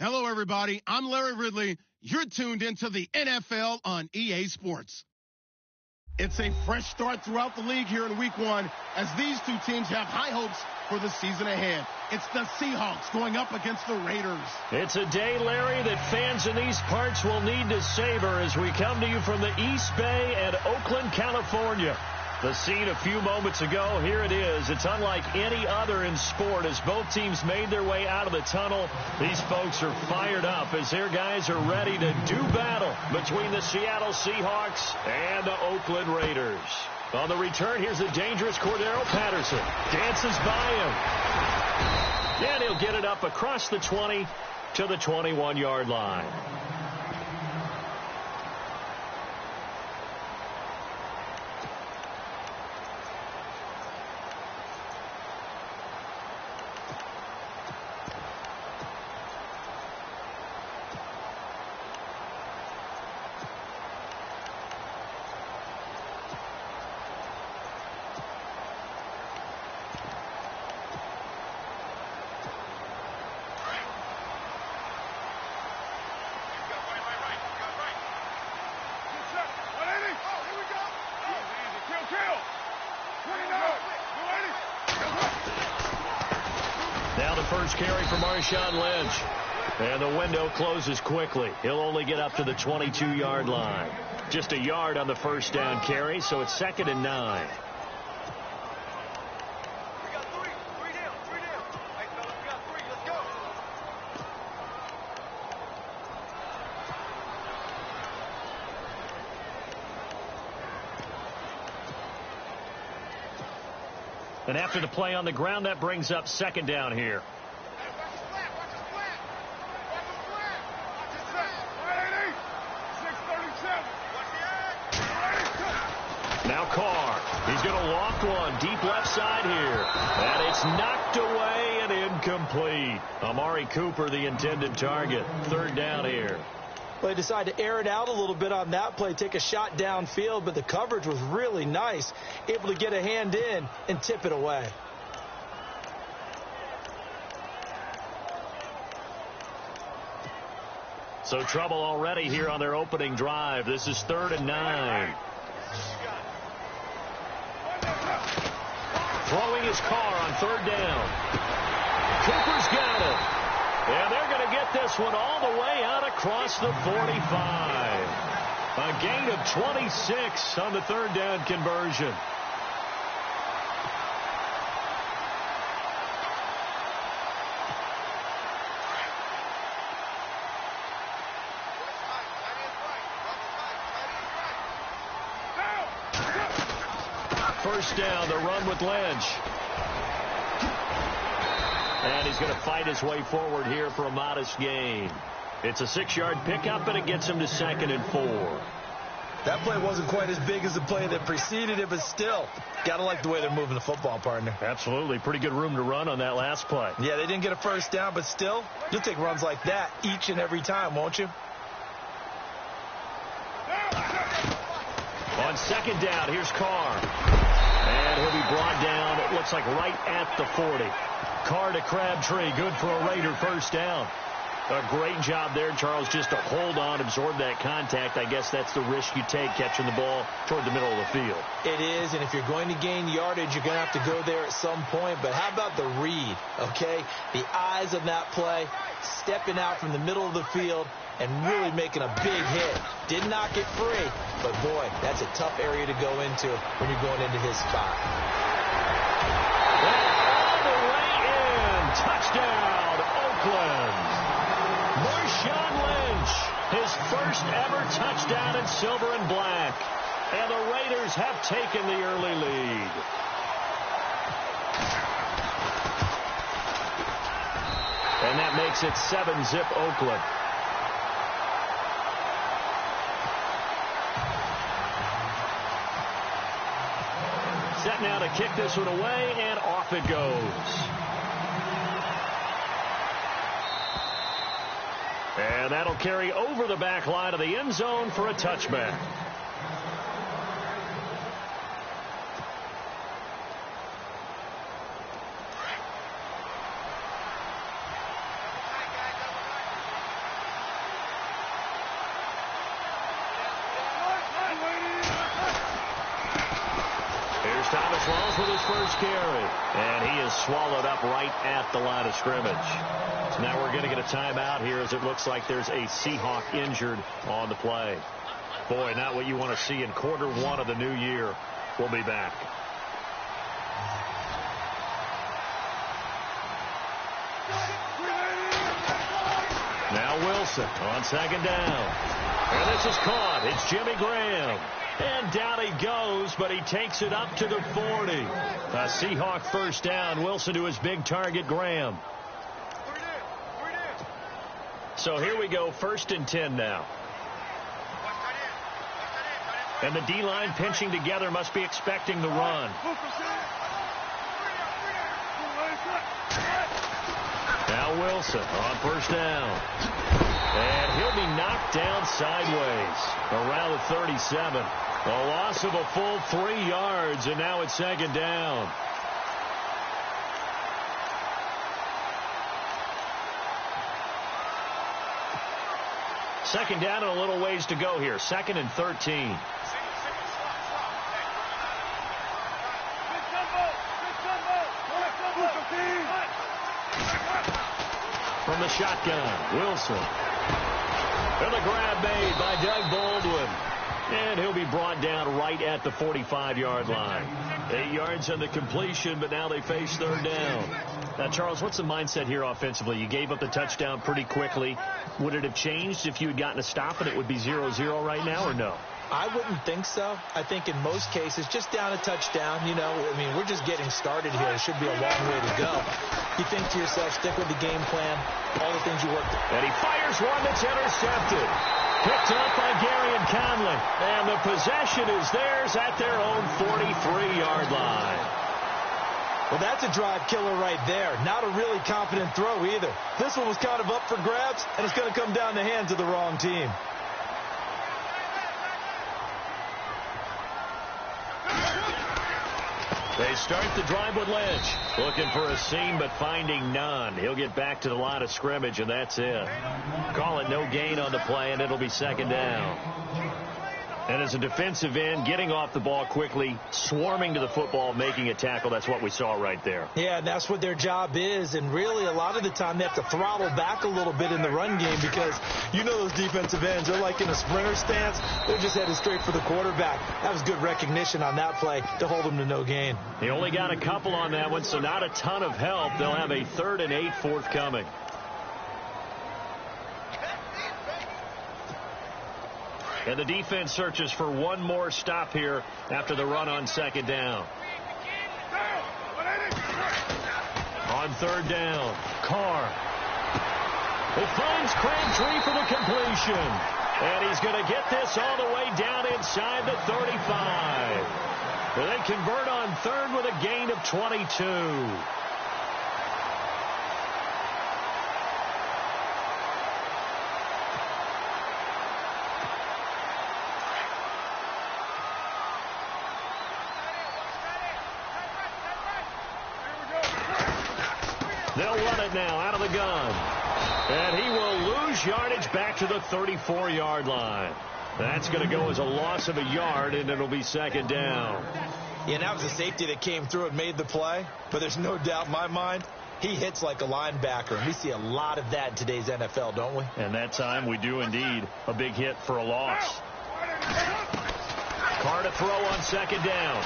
Hello, everybody. I'm Larry Ridley. You're tuned into the NFL on EA Sports. It's a fresh start throughout the league here in Week 1 as these two teams have high hopes for the season ahead. It's the Seahawks going up against the Raiders. It's a day, Larry, that fans in these parts will need to savor as we come to you from the East Bay and Oakland, California. The scene a few moments ago, here it is. It's unlike any other in sport as both teams made their way out of the tunnel. These folks are fired up as their guys are ready to do battle between the Seattle Seahawks and the Oakland Raiders. On the return, here's the dangerous Cordero Patterson. Dances by him. And he'll get it up across the 20 to the 21-yard line. Now the first carry for Marshawn Lynch. And the window closes quickly. He'll only get up to the 22-yard line. Just a yard on the first down carry, so it's 2nd and 9. We got three down. Hey, fellas, we got 3. Let's go. And after the play on the ground, that brings up 2nd down here. Now Carr. He's going to loft one deep left side here. And it's knocked away and incomplete. Amari Cooper, the intended target. 3rd down here. Well, they decided to air it out a little bit on that play, take a shot downfield, but the coverage was really nice, able to get a hand in and tip it away. So trouble already here on their opening drive. This is 3rd and 9. Throwing his Carr on 3rd down. Cooper's got it. And they're going to get this one all the way out across the 45. A gain of 26 on the 3rd down conversion. First down, the run with Lynch. And he's going to fight his way forward here for a modest gain. It's a 6-yard pickup, and it gets him to 2nd and 4. That play wasn't quite as big as the play that preceded it, but still, got to like the way they're moving the football, partner. Absolutely. Pretty good room to run on that last play. Yeah, they didn't get a first down, but still, you'll take runs like that each and every time, won't you? On 2nd down, here's Carr. And he'll be brought down, it looks like right at the 40. Carr to Crabtree, good for a Raider first down. A great job there, Charles, just to hold on, absorb that contact. I guess that's the risk you take, catching the ball toward the middle of the field. It is, and if you're going to gain yardage, you're going to have to go there at some point. But how about the read, okay? The eyes of that play, stepping out from the middle of the field and really making a big hit. Did not get free, but boy, that's a tough area to go into when you're going into his spot. All the way in. Touchdown, Oakland. Marshawn Lynch, his first ever touchdown in silver and black. And the Raiders have taken the early lead. And that makes it 7-zip Oakland. Set now to kick this one away, and off it goes. And that'll carry over the back line of the end zone for a touchback. first carry. And he is swallowed up right at the line of scrimmage. So now we're going to get a timeout here as it looks like there's a Seahawk injured on the play. Boy, not what you want to see in quarter one of the new year. We'll be back. Now Wilson on second down. And this is caught. It's Jimmy Graham. And down he goes, but he takes it up to the 40. A Seahawk first down. Wilson to his big target, Graham. So here we go, 1st and 10 now. And the D-line pinching together, must be expecting the run. Now Wilson on first down. And he'll be knocked down sideways around the 37. A loss of a full 3 yards, and now it's second down. Second down and a little ways to go here. 2nd and 13. From the shotgun, Wilson. And the grab made by Doug Baldwin. And he'll be brought down right at the 45-yard line. 8 yards on the completion, but now they face third down. Now, Charles, what's the mindset here offensively? You gave up the touchdown pretty quickly. Would it have changed if you had gotten a stop and it would be 0-0 right now, or no? I wouldn't think so. I think in most cases, just down a touchdown, you know, I mean, we're just getting started here. It should be a long way to go. You think to yourself, stick with the game plan, all the things you worked on. And he fires one that's intercepted. Picked up by Gary and Conley. And the possession is theirs at their own 43-yard line. Well, that's a drive killer right there. Not a really confident throw either. This one was kind of up for grabs, and it's going to come down the hands of the wrong team. They start the drive with Lynch. Looking for a seam, but finding none. He'll get back to the line of scrimmage, and that's it. Call it no gain on the play, and it'll be second down. And as a defensive end, getting off the ball quickly, swarming to the football, making a tackle, that's what we saw right there. Yeah, and that's what their job is. And really, a lot of the time, they have to throttle back a little bit in the run game because you know those defensive ends, they're like in a sprinter stance. They're just headed straight for the quarterback. That was good recognition on that play to hold them to no gain. He only got a couple on that one, so not a ton of help. They'll have a 3rd and 8 forthcoming. And the defense searches for one more stop here after the run on second down. On third down, Carr. He finds Crabtree for the completion. And he's going to get this all the way down inside the 35. And they convert on 3rd with a gain of 22. They'll run it now out of the gun. And he will lose yardage back to the 34-yard line. That's going to go as a loss of a yard, and it'll be second down. Yeah, and that was a safety that came through and made the play. But there's no doubt in my mind, he hits like a linebacker. And we see a lot of that in today's NFL, don't we? And that time we do indeed. A big hit for a loss. Carr to throw on second down.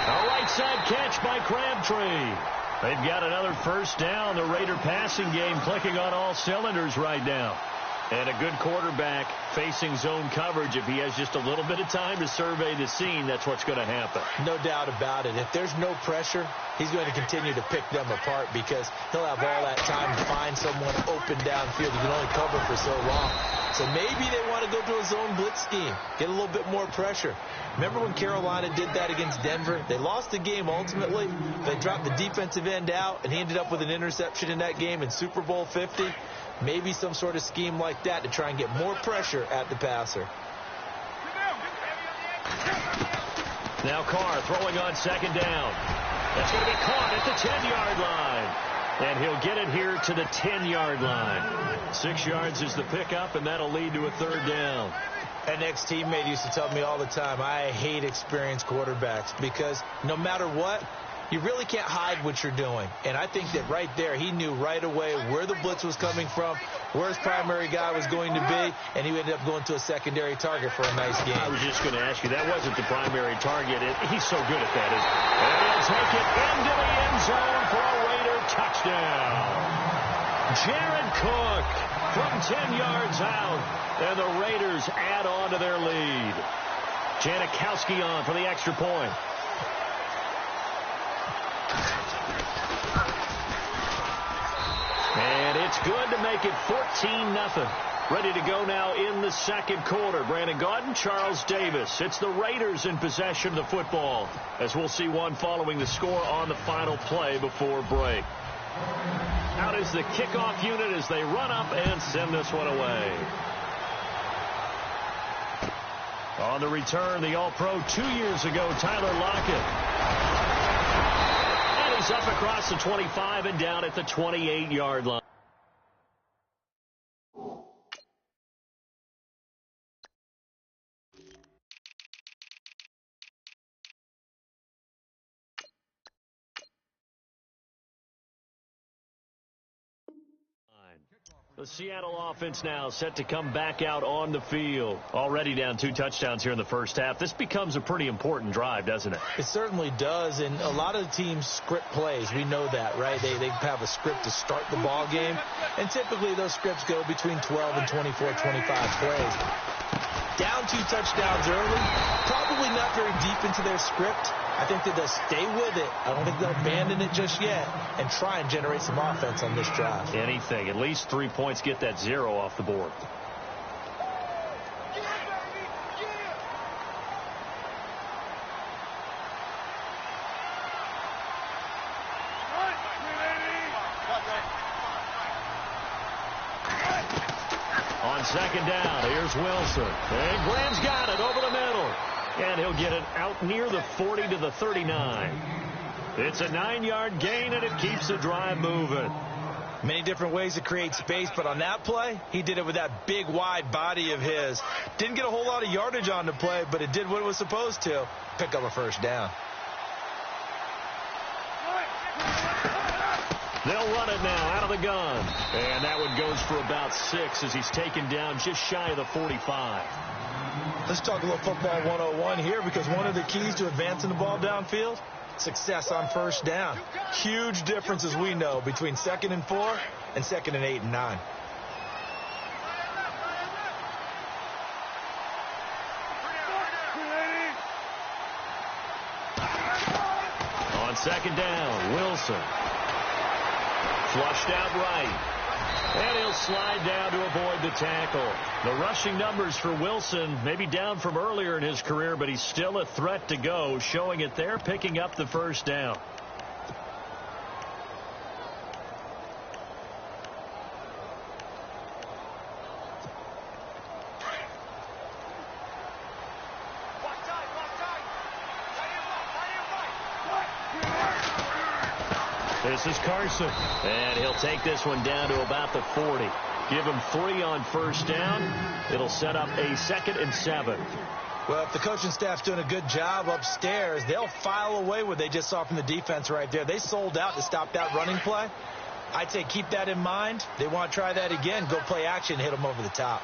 A right side catch by Crabtree. They've got another first down. The Raider passing game clicking on all cylinders right now. And a good quarterback facing zone coverage. If he has just a little bit of time to survey the scene, that's what's going to happen. No doubt about it. If there's no pressure, he's going to continue to pick them apart because he'll have all that time to find someone open downfield. He can only cover for so long. So maybe they want to go to a zone blitz scheme, get a little bit more pressure. Remember when Carolina did that against Denver? They lost the game ultimately. They dropped the defensive end out, and he ended up with an interception in that game in Super Bowl 50. Maybe some sort of scheme like that to try and get more pressure at the passer. Now Carr throwing on second down. That's going to be caught at the 10-yard line. And he'll get it here to the 10-yard line. 6 yards is the pickup, and that'll lead to a third down. An ex-teammate used to tell me all the time, I hate experienced quarterbacks because no matter what, you really can't hide what you're doing. And I think that right there, he knew right away where the blitz was coming from, where his primary guy was going to be, and he ended up going to a secondary target for a nice game. I was just going to ask you, that wasn't the primary target. He's so good at that, isn't he? And he'll take it into the end zone for a Raider touchdown. Jared Cook from 10 yards out, and the Raiders add on to their lead. Janikowski on for the extra point. And it's good to make it 14-0. Ready to go now in the second quarter. Brandon Gaudin, Charles Davis. It's the Raiders in possession of the football, as we'll see one following the score on the final play before break. Out is the kickoff unit as they run up and send this one away. On the return, the All-Pro 2 years ago, Tyler Lockett. And he's up across the 25 and down at the 28-yard line. The Seattle offense now set to come back out on the field. Already down 2 touchdowns here in the first half. This becomes a pretty important drive, doesn't it? It certainly does, and a lot of the teams script plays. We know that, right? They have a script to start the ball game, and typically those scripts go between 12 and 24, 25 plays. Down 2 touchdowns early, probably not very deep into their script. I think that they'll stay with it. I don't think they'll abandon it just yet and try and generate some offense on this drive. Anything. At least 3 points, get that 0 off the board. On second down, here's Wilson. And Graham's got it over the middle. And he'll get it out near the 40 to the 39. It's a 9-yard gain, and it keeps the drive moving. Many different ways to create space, but on that play, he did it with that big, wide body of his. Didn't get a whole lot of yardage on the play, but it did what it was supposed to. Pick up a first down. They'll run it now out of the gun. And that one goes for about 6 as he's taken down just shy of the 45. Let's talk a little football 101 here, because one of the keys to advancing the ball downfield, success on first down. Huge difference, as we know, between 2nd and 4 and 2nd and 8 and 9. On second down, Wilson. Flushed out right. And he'll slide down to avoid the tackle. The rushing numbers for Wilson maybe down from earlier in his career, but he's still a threat to go, showing it there, picking up the first down. This is Carson, and he'll take this one down to about the 40. Give him 3 on first down. It'll set up a 2nd and 7. Well, if the coaching staff's doing a good job upstairs, they'll file away what they just saw from the defense right there. They sold out to stop that running play. I'd say keep that in mind. They want to try that again. Go play action, hit them over the top.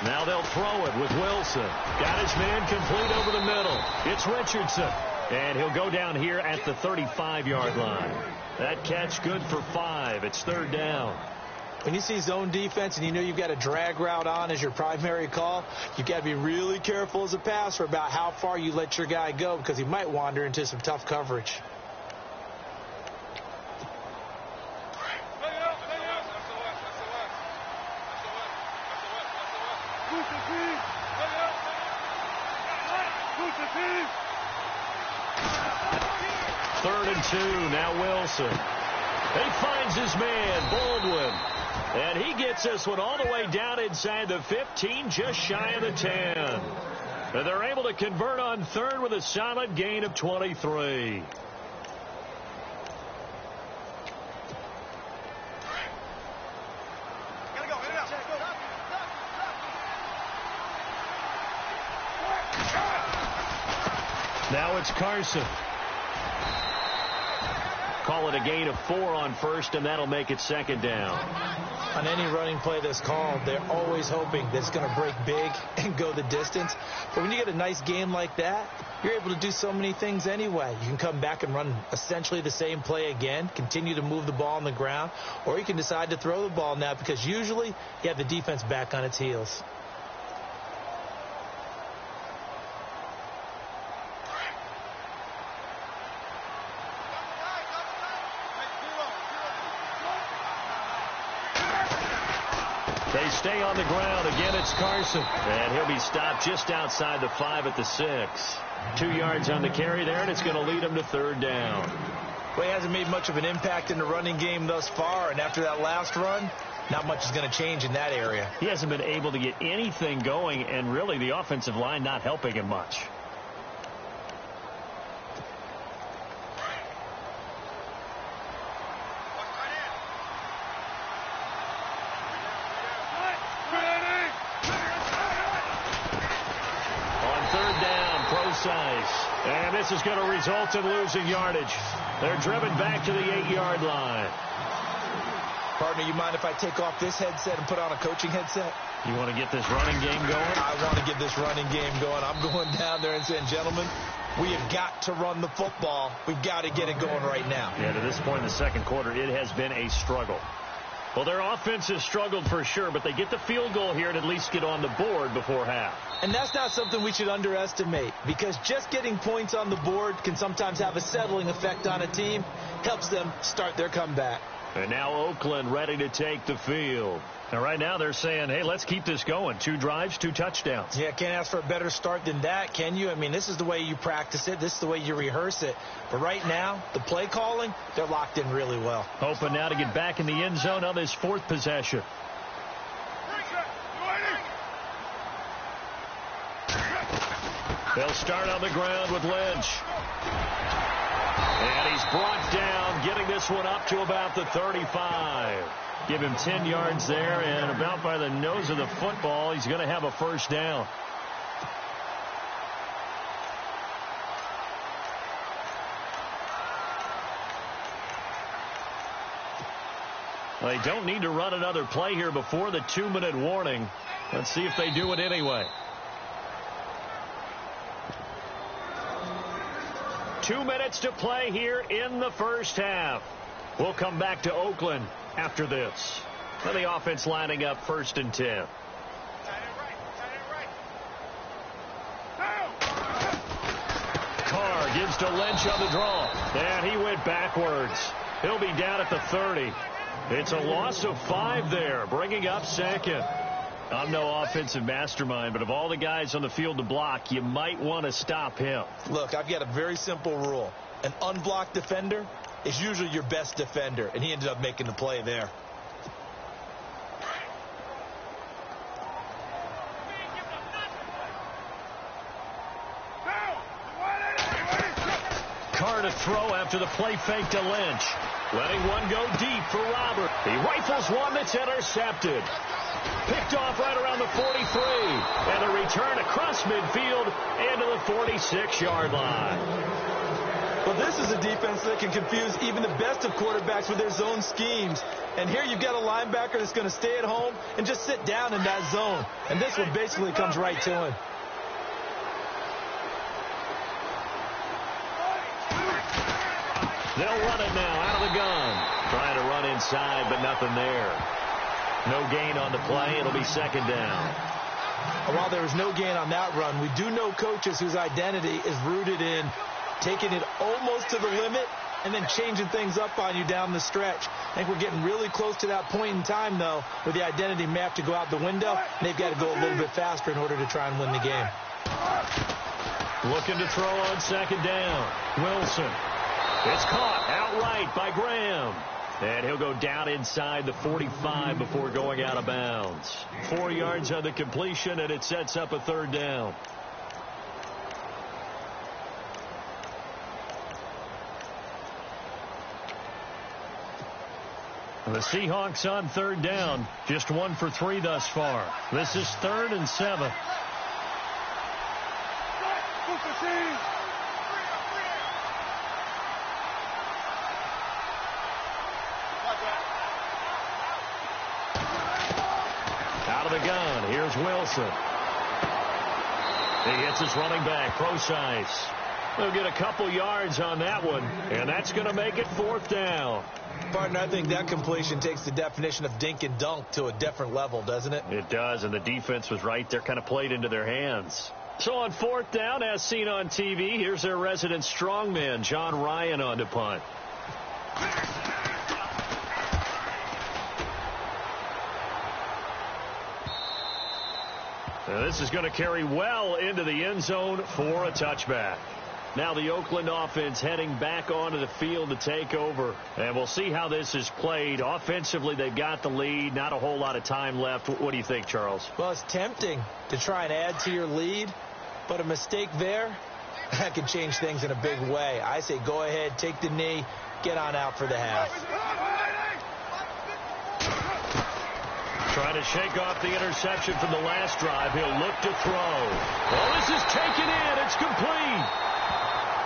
Now they'll throw it with Wilson. Got his man complete over the middle. It's Richardson. And he'll go down here at the 35-yard line. That catch good for 5. It's 3rd down. When you see zone defense and you know you've got a drag route on as your primary call, you've got to be really careful as a passer about how far you let your guy go, because he might wander into some tough coverage. Third and 2, now Wilson. He finds his man, Baldwin. And he gets this one all the way down inside the 15, just shy of the 10. And they're able to convert on 3rd with a solid gain of 23. it's Carson. Call it a gain of 4 on first, and that'll make it second down. On any running play that's called, they're always hoping that it's going to break big and go the distance. But when you get a nice game like that, you're able to do so many things anyway. You can come back and run essentially the same play again, continue to move the ball on the ground, or you can decide to throw the ball now because usually you have the defense back on its heels. They stay on the ground. Again, it's Carson. And he'll be stopped just outside the 5 at the 6. 2 yards on the carry there, and it's going to lead him to third down. Well, he hasn't made much of an impact in the running game thus far, and after that last run, not much is going to change in that area. He hasn't been able to get anything going, and really the offensive line not helping him much. And this is going to result in losing yardage. They're driven back to the 8-yard line. Partner, you mind if I take off this headset and put on a coaching headset? You want to get this running game going? I want to get this running game going. I'm going down there and saying, gentlemen, we have got to run the football. We've got to get it going right now. Yeah, to this point in the second quarter, it has been a struggle. Well, their offense has struggled for sure, but they get the field goal here and at least get on the board before half. And that's not something we should underestimate, because just getting points on the board can sometimes have a settling effect on a team, helps them start their comeback. And now Oakland ready to take the field. And right now they're saying, hey, let's keep this going. 2 drives, 2 touchdowns. Yeah, can't ask for a better start than that, can you? I mean, this is the way you practice it. This is the way you rehearse it. But right now, the play calling, they're locked in really well. Hoping now to get back in the end zone on this 4th possession. They'll start on the ground with Lynch. And he's brought down, getting this one up to about the 35. Give him 10 yards there, and about by the nose of the football, he's going to have a first down. They don't need to run another play here before the 2-minute warning. Let's see if they do it anyway. 2 minutes to play here in the first half. We'll come back to Oakland after this. And the offense lining up 1st and 10. Carr gives to Lynch on the draw. And he went backwards. He'll be down at the 30. It's a loss of 5 there, bringing up 2nd. I'm no offensive mastermind, but of all the guys on the field to block, you might want to stop him. Look, I've got a very simple rule. An unblocked defender is usually your best defender, and he ended up making the play there. Carr to throw after the play fake to Lynch. Letting one go deep for Robert. He rifles one that's intercepted. Picked off right around the 43. And a return across midfield into the 46-yard line. Well, this is a defense that can confuse even the best of quarterbacks with their zone schemes. And here you've got a linebacker that's going to stay at home and just sit down in that zone. And this one basically comes right to him. They'll run it now out of the gun. Trying to run inside, but nothing there. No gain on the play. It'll be 2nd down. While there was no gain on that run, we do know coaches whose identity is rooted in taking it almost to the limit and then changing things up on you down the stretch. I think we're getting really close to that point in time, though, where the identity may have to go out the window, and they've got to go a little bit faster in order to try and win the game. Looking to throw on 2nd down. Wilson. It's caught outright by Graham. And he'll go down inside the 45 before going out of bounds. 4 yards on the completion, and it sets up a 3rd down. The Seahawks on 3rd down. Just 1 for 3 thus far. This is 3rd and 7. the gun. Here's Wilson. He hits his running back, Procise. They'll get a couple yards on that one, and that's going to make it 4th down. Partner, I think that completion takes the definition of dink and dunk to a different level, doesn't it? It does, and the defense was right there, kind of played into their hands. So on 4th down, as seen on TV, here's their resident strongman, John Ryan, on to punt. Now this is going to carry well into the end zone for a touchback. Now the Oakland offense heading back onto the field to take over. And we'll see how this is played. Offensively, they've got the lead. Not a whole lot of time left. What do you think, Charles? Well, it's tempting to try and add to your lead. But a mistake there, that could change things in a big way. I say go ahead, take the knee, get on out for the half. Trying to shake off the interception from the last drive. He'll look to throw. Well, this is taken in. It's complete.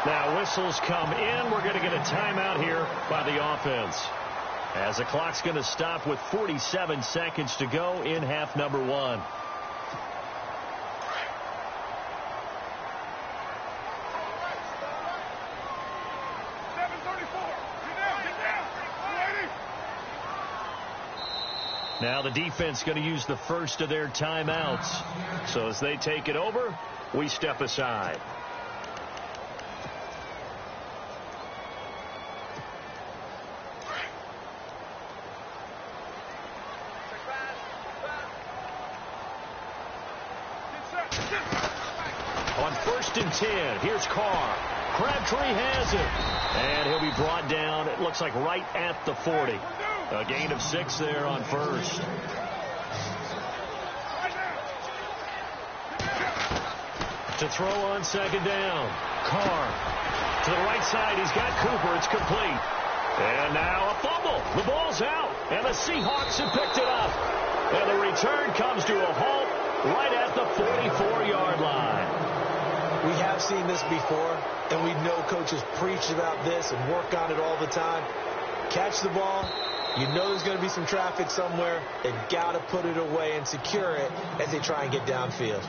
Now whistles come in. We're going to get a timeout here by the offense, as the clock's going to stop with 47 seconds to go in half number 1. Now the defense going to use the first of their timeouts. So as they take it over, we step aside. On 1st and 10, here's Carr. Crabtree has it. And he'll be brought down, it looks like right at the 40. A gain of 6 there on 1st. To throw on 2nd down. Carr to the right side. He's got Cooper. It's complete. And now a fumble. The ball's out. And the Seahawks have picked it up. And the return comes to a halt right at the 44-yard line. We have seen this before, and we know coaches preach about this and work on it all the time. Catch the ball. You know there's going to be some traffic somewhere. They've got to put it away and secure it as they try and get downfield.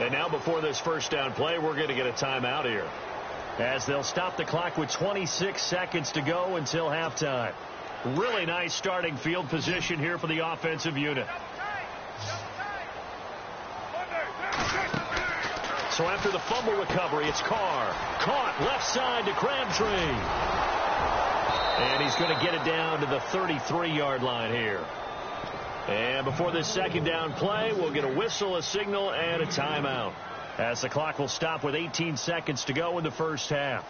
And now before this first down play, we're going to get a timeout here, as they'll stop the clock with 26 seconds to go until halftime. Really nice starting field position here for the offensive unit. So after the fumble recovery, it's Carr. Caught left side to Crabtree. And he's going to get it down to the 33-yard line here. And before this second down play, we'll get a whistle, a signal, and a timeout, as the clock will stop with 18 seconds to go in the first half.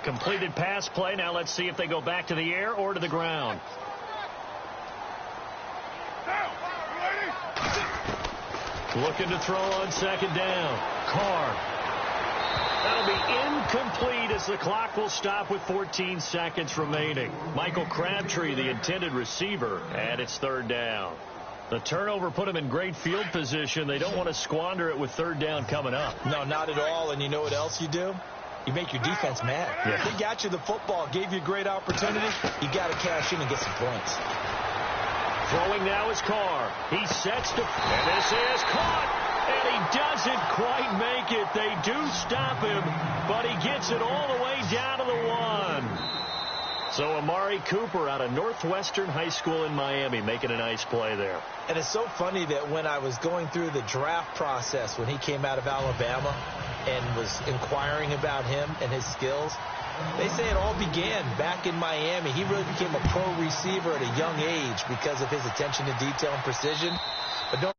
Completed pass play. Now let's see if they go back to the air or to the ground. Looking to throw on 2nd down. Carr. That'll be incomplete as the clock will stop with 14 seconds remaining. Michael Crabtree, the intended receiver, and it's 3rd down. The turnover put them in great field position. They don't want to squander it with 3rd down coming up. No, not at all. And you know what else you do? You make your defense mad. Yeah. They got you the football, gave you a great opportunity. You got to cash in and get some points. Throwing now is Carr. He sets to, and this is caught. And he doesn't quite make it. They do stop him, but he gets it all the way down to the 1. So Amari Cooper out of Northwestern High School in Miami making a nice play there. And it's so funny that when I was going through the draft process when he came out of Alabama and was inquiring about him and his skills, they say it all began back in Miami. He really became a pro receiver at a young age because of his attention to detail and precision. But don't